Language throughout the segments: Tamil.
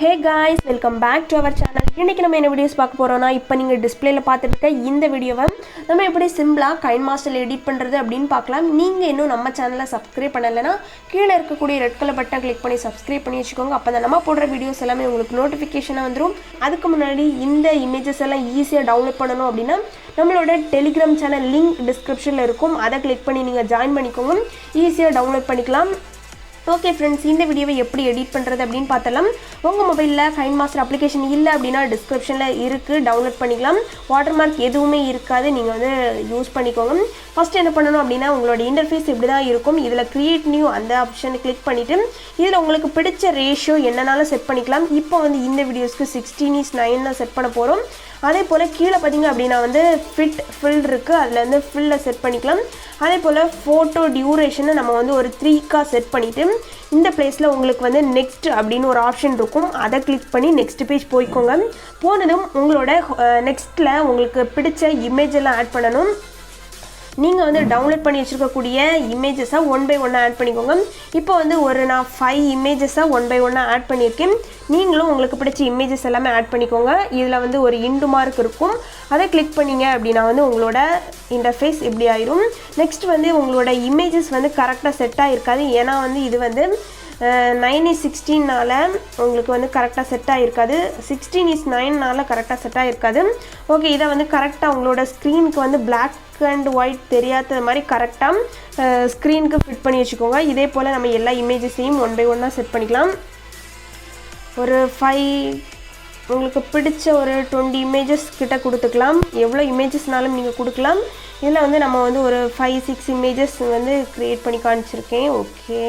Hey guys, welcome back to our channel. இன்னைக்கு நம்ம என்ன வீடியோஸ் பார்க்க போறோம்னா இப்போ நீங்க டிஸ்ப்ளேல பார்த்துட்டு இருக்க இந்த வீடியோவை நம்ம எப்படி சிம்பிளா கைன்மாஸ்டர்ல எடிட் பண்றது அப்படினு பார்க்கலாம். நீங்க இன்னும் நம்ம சேனலை சப்ஸ்கிரைப் பண்ணலனா கீழ இருக்கக்கூடிய ரெட் கலர் பட்டனை கிளிக் பண்ணி சப்ஸ்கிரைப் பண்ணி வச்சுக்கோங்க. அப்பதான் நம்ம போடுற வீடியோஸ் எல்லாமே உங்களுக்கு நோட்டிஃபிகேஷனா வந்துரும். அதுக்கு முன்னாடி இந்த இமேजेस எல்லாம் ஈஸியா டவுன்லோட் பண்ணனும் அப்படினா நம்மளோட Telegram சேனல் லிங்க் டிஸ்கிரிப்ஷன்ல இருக்கும். அதை கிளிக் பண்ணி நீங்க ஜாயின் பண்ணிக்கோங்க. ஈஸியா டவுன்லோட் பண்ணிக்கலாம். ஓகே फ्रेंड्स, இந்த வீடியோவை எப்படி எடிட் பண்றது அப்படினு பார்த்தலாம். உங்க மொபைல்ல கைன்மாஸ்டர் அப்ளிகேஷன் இல்ல அப்படினா டிஸ்கிரிப்ஷன்ல இருக்கு, டவுன்லோட் பண்ணிக்கலாம். வாட்டர்மார்க் எதுவுமே இருக்காது, நீங்க வந்து யூஸ் பண்ணிக்கோங்க. ஃபர்ஸ்ட் என்ன பண்ணனும் அப்படினா உங்களோட இன்டர்ஃபேஸ் இப்படி தான் இருக்கும். இதுல கிரியேட் நியூ அந்த ஆப்ஷனை கிளிக் பண்ணிட்டு இதுல உங்களுக்கு பிடிச்ச ரேஷியோ என்னனாலும் செட் பண்ணிக்கலாம். இப்போ வந்து இந்த வீடியோஸ்க்கு 16:9 தான் செட் பண்ண போறோம். அதே போல கீழ பாத்தீங்க அப்படினா வந்து ஃபில் இருக்கு, அதுல வந்து ஃபில்ல செட் பண்ணிக்கலாம். அதே போல போட்டோ டியூரேஷனை நம்ம வந்து ஒரு 3 செட் பண்ணிட்டு இந்த பிளேஸ்ல உங்களுக்கு வந்து நெக்ஸ்ட் அப்படின்னு ஒரு ஆப்ஷன் இருக்கும். அதை கிளிக் பண்ணி நெக்ஸ்ட் பேஜ் போய்க்கோங்க. போனதும் உங்களோட நெக்ஸ்ட்ல உங்களுக்கு பிடிச்ச இமேஜ் எல்லாம் ஆட் பண்ணணும். நீங்க வந்து டவுன்லோட் பண்ணி வச்சிருக்கக்கூடிய images one by one add பண்ணிக்கோங்க. இப்போ வந்து நான் 5 images one by one add பண்ணியிருக்கேன். நீங்களும் உங்களுக்கு பிடிச்ச இமேजेस எல்லாமே ஆட் பண்ணிக்கோங்க. இதில் வந்து ஒரு இண்டு மார்க் இருக்கும், அதை கிளிக் பண்ணீங்க அப்படின்னா வந்து உங்களோட இன்டர்ஃபேஸ் இப்படி ஆயிரும். நெக்ஸ்ட் வந்து உங்களோட இமேजेस வந்து கரெக்டாக செட் ஆகிருக்காது. ஏன்னா வந்து இது வந்து 9:16 உங்களுக்கு வந்து கரெக்டாக செட் ஆகிருக்காது. 16:9 கரெக்டாக செட் ஆகிருக்காது. ஓகே, இதை வந்து கரெக்டாக உங்களோட ஸ்க்ரீனுக்கு வந்து பிளாக் அண்ட் ஒயிட் தெரியாத மாதிரி கரெக்டாக ஸ்க்ரீனுக்கு ஃபிட் பண்ணி வச்சுக்கோங்க. இதே போல் நம்ம எல்லா இமேஜஸையும் ஒன் பை ஒன்னாக செட் பண்ணிக்கலாம். ஒரு 5 உங்களுக்கு பிடிச்ச ஒரு 20 இமேஜஸ் கிட்ட கொடுத்துக்கலாம். எவ்வளோ இமேஜஸ்னாலும் நீங்கள் கொடுக்கலாம். இதில் வந்து நம்ம வந்து ஒரு 5-6 இமேஜஸ் வந்து க்ரியேட் பண்ணி காமிச்சிருக்கேன். ஓகே,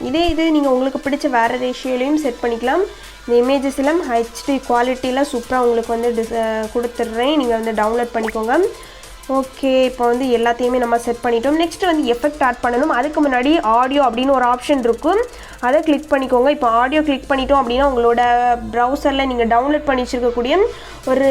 இது நீங்கள் உங்களுக்கு பிடிச்ச வேறு ரேஷியோலையும் செட் பண்ணிக்கலாம். இந்த இமேஜஸ் எல்லாம் HD குவாலிட்டியில் சூப்பராக உங்களுக்கு வந்து கொடுத்துட்றேன். நீங்கள் வந்து டவுன்லோட் பண்ணிக்கோங்க. ஓகே, இப்போ வந்து எல்லாத்தையுமே நம்ம செட் பண்ணிட்டோம். நெக்ஸ்ட் வந்து எஃபெக்ட் ஆட் பண்ணணும். அதுக்கு முன்னாடி ஆடியோ அப்படின்னு ஒரு ஆப்ஷன் இருக்கும், அதை கிளிக் பண்ணிக்கோங்க. இப்போ ஆடியோ கிளிக் பண்ணிட்டோம் அப்படின்னா உங்களோட ப்ரௌசரில் நீங்கள் டவுன்லோட் பண்ணி வச்சுருக்கக்கூடிய ஒரு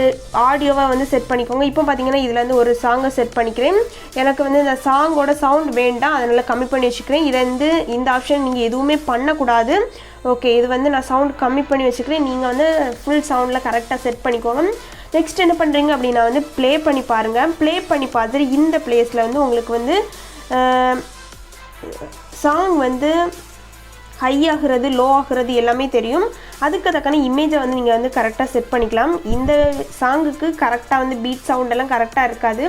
ஆடியோவை வந்து செட் பண்ணிக்கோங்க. இப்போ பார்த்தீங்கன்னா இதில் வந்து ஒரு சாங்கை செட் பண்ணிக்கிறேன். எனக்கு வந்து இந்த சாங்கோட சவுண்ட் வேண்டாம், அதனால் கம்மி பண்ணி வச்சுக்கிறேன். இதை வந்து இந்த ஆப்ஷன் நீங்கள் எதுவுமே பண்ணக்கூடாது. ஓகே, இது வந்து நான் சவுண்ட் கம்மி பண்ணி வச்சுக்கிறேன். நீங்கள் வந்து ஃபுல் சவுண்டில் கரெக்டாக செட் பண்ணிக்கோங்க. நெக்ஸ்ட் என்ன பண்ணுறீங்க அப்படின்னா வந்து ப்ளே பண்ணி பாருங்கள். ப்ளே பண்ணி பார்த்துட்டு இந்த பிளேஸில் வந்து உங்களுக்கு வந்து சாங் வந்து ஹை ஆகிறது லோ ஆகிறது எல்லாமே தெரியும். அதுக்கு தக்கன இமேஜை வந்து நீங்கள் வந்து கரெக்டாக செட் பண்ணிக்கலாம். இந்த சாங்குக்கு கரெக்டாக வந்து பீட் சவுண்டெல்லாம் கரெக்டாக இருக்காது,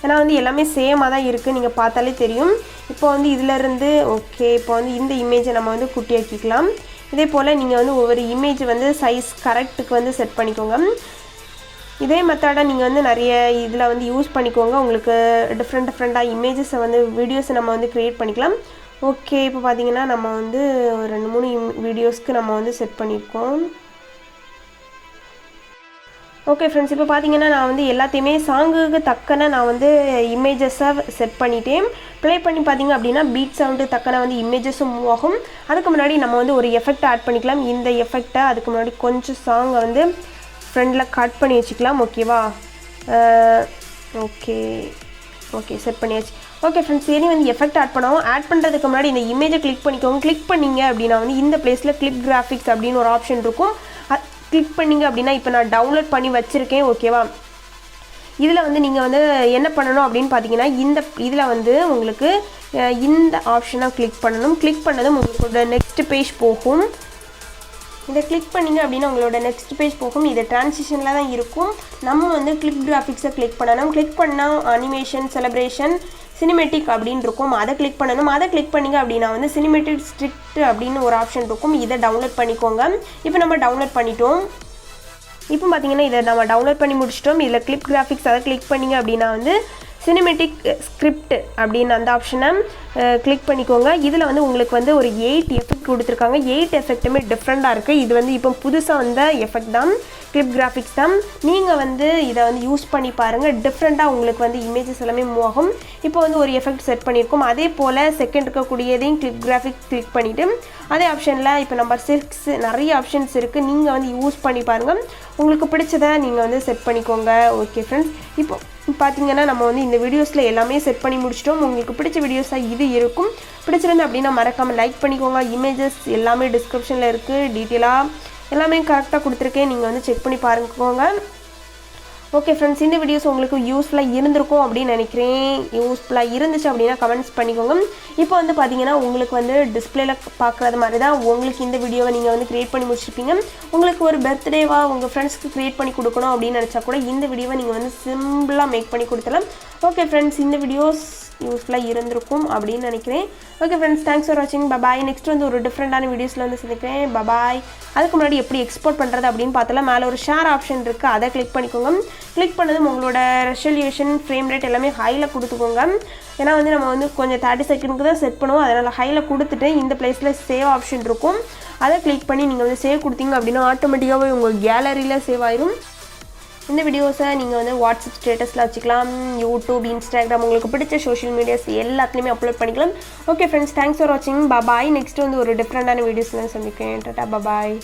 ஏன்னா வந்து எல்லாமே சேமாக தான் இருக்குது, நீங்கள் பார்த்தாலே தெரியும். இப்போ வந்து இதிலேருந்து ஓகே, இப்போ வந்து இந்த இமேஜை நம்ம வந்து குட்டியாக்கிக்கலாம். இதே போல் நீங்கள் வந்து ஒவ்வொரு இமேஜ் வந்து சைஸ் கரெக்டுக்கு வந்து செட் பண்ணிக்கோங்க. இதே மெத்தடை நீங்கள் வந்து நிறைய இதில் வந்து யூஸ் பண்ணிக்கோங்க. உங்களுக்கு டிஃப்ரெண்ட்டாக இமேஜஸை வந்து வீடியோஸை நம்ம வந்து க்ரியேட் பண்ணிக்கலாம். ஓகே, இப்போ பார்த்தீங்கன்னா நம்ம வந்து 2-3 வீடியோஸ்க்கு நம்ம வந்து செட் பண்ணியிருக்கோம். ஓகே ஃப்ரெண்ட்ஸ், இப்போ பார்த்தீங்கன்னா நான் வந்து எல்லாத்தையுமே சாங்குக்கு தக்கன நான் வந்து இமேஜஸை செட் பண்ணிட்டேன். ப்ளே பண்ணி பார்த்தீங்க அப்படின்னா பீட் சவுண்டு தக்கன வந்து இமேஜஸும் மூவ் ஆகும். அதுக்கு முன்னாடி நம்ம வந்து ஒரு எஃபெக்ட் ஆட் பண்ணிக்கலாம். இந்த எஃபெக்டை அதுக்கு முன்னாடி கொஞ்சம் சாங்கை வந்து ஃப்ரெண்டில் கட் பண்ணி வச்சுக்கலாம். ஓகேவா? ஓகே செட் பண்ணியாச்சு. ஓகே ஃப்ரெண்ட்ஸ், இனி வந்து எஃபெக்ட் ஆட் பண்ணுவோம். ஆட் பண்ணுறதுக்கு முன்னாடி இந்த இமேஜை கிளிக் பண்ணிக்கோங்க. கிளிக் பண்ணிங்க அப்படின்னா வந்து இந்த பிளேஸில் கிளிப் கிராஃபிக்ஸ் அப்படின்னு ஒரு ஆப்ஷன் இருக்கும். கிளிக் பண்ணிங்க அப்படின்னா இப்போ நான் டவுன்லோட் பண்ணி வச்சுருக்கேன். ஓகேவா? இதில் வந்து நீங்கள் வந்து என்ன பண்ணணும் அப்படின்னு பார்த்தீங்கன்னா இதில் வந்து உங்களுக்கு இந்த ஆப்ஷனை கிளிக் பண்ணணும். கிளிக் பண்ணதும் உங்களோட நெக்ஸ்ட் பேஜ் போகும். இதை கிளிக் பண்ணிங்க அப்படின்னா உங்களோட நெக்ஸ்ட் பேஜ் போகும். இது டிரான்சிஷனில் தான் இருக்கும். நம்ம வந்து கிளிப் கிராஃபிக்ஸை கிளிக் பண்ணணும். கிளிக் பண்ணால் அனிமேஷன், செலிப்ரேஷன், சினிமேட்டிக் அப்படின்னு இருக்கும், அதை கிளிக் பண்ணணும். அதை கிளிக் பண்ணிங்க அப்படின்னா வந்து சினிமேட்டிக் ஸ்ட்ரிக்ட் அப்படின்னு ஒரு ஆப்ஷன் இருக்கும். இதை டவுன்லோட் பண்ணிக்கோங்க. இப்போ நம்ம டவுன்லோட் பண்ணிட்டோம். இப்போ பார்த்தீங்கன்னா இதை நம்ம டவுன்லோட் பண்ணி முடிச்சிட்டோம். இதில் கிளிப் கிராஃபிக்ஸ் அதை கிளிக் பண்ணிங்க அப்படின்னா வந்து சினிமேட்டிக் ஸ்கிரிப்ட் அப்படின்னு அந்த ஆப்ஷனை கிளிக் பண்ணிக்கோங்க. இதில் வந்து உங்களுக்கு வந்து ஒரு 8 எஃபெக்ட் கொடுத்துருக்காங்க. 8 எஃபெக்ட்டுமே டிஃப்ரெண்ட்டாக இருக்குது. இது வந்து இப்போ புதுசாக வந்த எஃபெக்ட் தான், கிளிப் கிராஃபிக்ஸ் தான். நீங்கள் வந்து இதை வந்து யூஸ் பண்ணி பாருங்கள். டிஃப்ரெண்ட்டாக உங்களுக்கு வந்து இமேஜஸ் எல்லாமே மூவ் ஆகும். இப்போ வந்து ஒரு எஃபெக்ட் செட் பண்ணியிருக்கோம். அதே போல் செகண்ட் இருக்கக்கூடியதையும் கிளிப் கிராஃபிக்ஸ் கிளிக் பண்ணிவிட்டு அதே ஆப்ஷனில் இப்போ நம்பர் 6 நிறைய ஆப்ஷன்ஸ் இருக்குது. நீங்கள் வந்து யூஸ் பண்ணி பாருங்கள். உங்களுக்கு பிடிச்சதை நீங்கள் வந்து செட் பண்ணிக்கோங்க. ஓகே ஃப்ரெண்ட்ஸ், இப்போ பார்த்தீங்கன்னா நம்ம வந்து இந்த வீடியோஸில் எல்லாமே செட் பண்ணி முடிச்சிட்டோம். உங்களுக்கு பிடிச்ச வீடியோஸாக இது இருக்கும். பிடிச்சிருந்து அப்படின்னா மறக்காமல் லைக் பண்ணிக்கோங்க. இமேஜஸ் எல்லாமே டிஸ்கிரிப்ஷனில் இருக்குது. டீட்டெயிலாக எல்லாமே கரெக்டாக கொடுத்துருக்கேன். நீங்கள் வந்து செக் பண்ணி பாருங்க. ஓகே ஃப்ரெண்ட்ஸ், இந்த வீடியோஸ் உங்களுக்கு யூஸ்ஃபுல்லாக இருந்திருக்கும் அப்படின்னு நினைக்கிறேன். யூஸ்ஃபுல்லாக இருந்துச்சு அப்படின்னா கமெண்ட்ஸ் பண்ணிக்கோங்க. இப்போ வந்து பார்த்தீங்கன்னா உங்களுக்கு வந்து டிஸ்பிளேல பார்க்குறது மாதிரி தான் உங்களுக்கு இந்த வீடியோவை நீங்கள் வந்து க்ரியேட் பண்ணி முடிச்சிருப்பீங்க. உங்களுக்கு ஒரு பர்த்டேவாக உங்கள் ஃப்ரெண்ட்ஸ்க்கு க்ரியேட் பண்ணி கொடுக்கணும் அப்படின்னு நினச்சா கூட இந்த வீடியோவை நீங்கள் வந்து சிம்பிளாக மேக் பண்ணி கொடுத்துடலாம். ஓகே ஃப்ரெண்ட்ஸ், இந்த வீடியோஸ் யூஸ்ஃபுல்லாக இருந்திருக்கும் அப்படின்னு நினைக்கிறேன். ஓகே ஃப்ரெண்ட்ஸ், தேங்க்ஸ் ஃபார் வாட்சிங். பபாய். நெக்ஸ்ட் வந்து ஒரு டிஃப்ரெண்டான வீடியோஸில் வந்து சந்திக்கிறேன். பபாய். அதுக்கு முன்னாடி எப்படி எக்ஸ்போர்ட் பண்ணுறது அப்படின்னு பார்த்தலாம். மேலே ஒரு ஷேர் ஆப்ஷன் இருக்குது, அதை கிளிக் பண்ணிக்கோங்க. கிளிக் பண்ணதும் உங்களோட ரெசல்யூஷன் ஃப்ரேம் ரேட் எல்லாமே ஹையில் கொடுத்துக்கோங்க. ஏன்னா வந்து நம்ம வந்து கொஞ்சம் 30 செகண்டுக்கு தான் செட் பண்ணுவோம். அதனால் ஹையில் கொடுத்துட்டு இந்த பிளேஸில் சேவ் ஆப்ஷன் இருக்கும், அதை கிளிக் பண்ணி நீங்கள் வந்து சேவ் கொடுத்தீங்க அப்படின்னா ஆட்டோமேட்டிக்காகவே உங்கள் கேலரியில் சேவ் ஆயிரும். இந்த வீடியோஸை நீங்கள் வந்து வாட்ஸ்அப் ஸ்டேட்டஸில் வச்சுக்கலாம். யூடியூப், இன்ஸ்டாகிராம், உங்களுக்கு பிடிச்ச சோஷியல் மீடியாஸ் எல்லாத்துலேயுமே அப்லோட் பண்ணிக்கலாம். ஓகே ஃப்ரெண்ட்ஸ், தேங்க்ஸ் ஃபார் வாட்சிங். பபாய். நெக்ஸ்ட் வந்து ஒரு டிஃப்ரெண்டான வீடியோஸில் சந்திக்கிறேன். டாடா, பபாய்.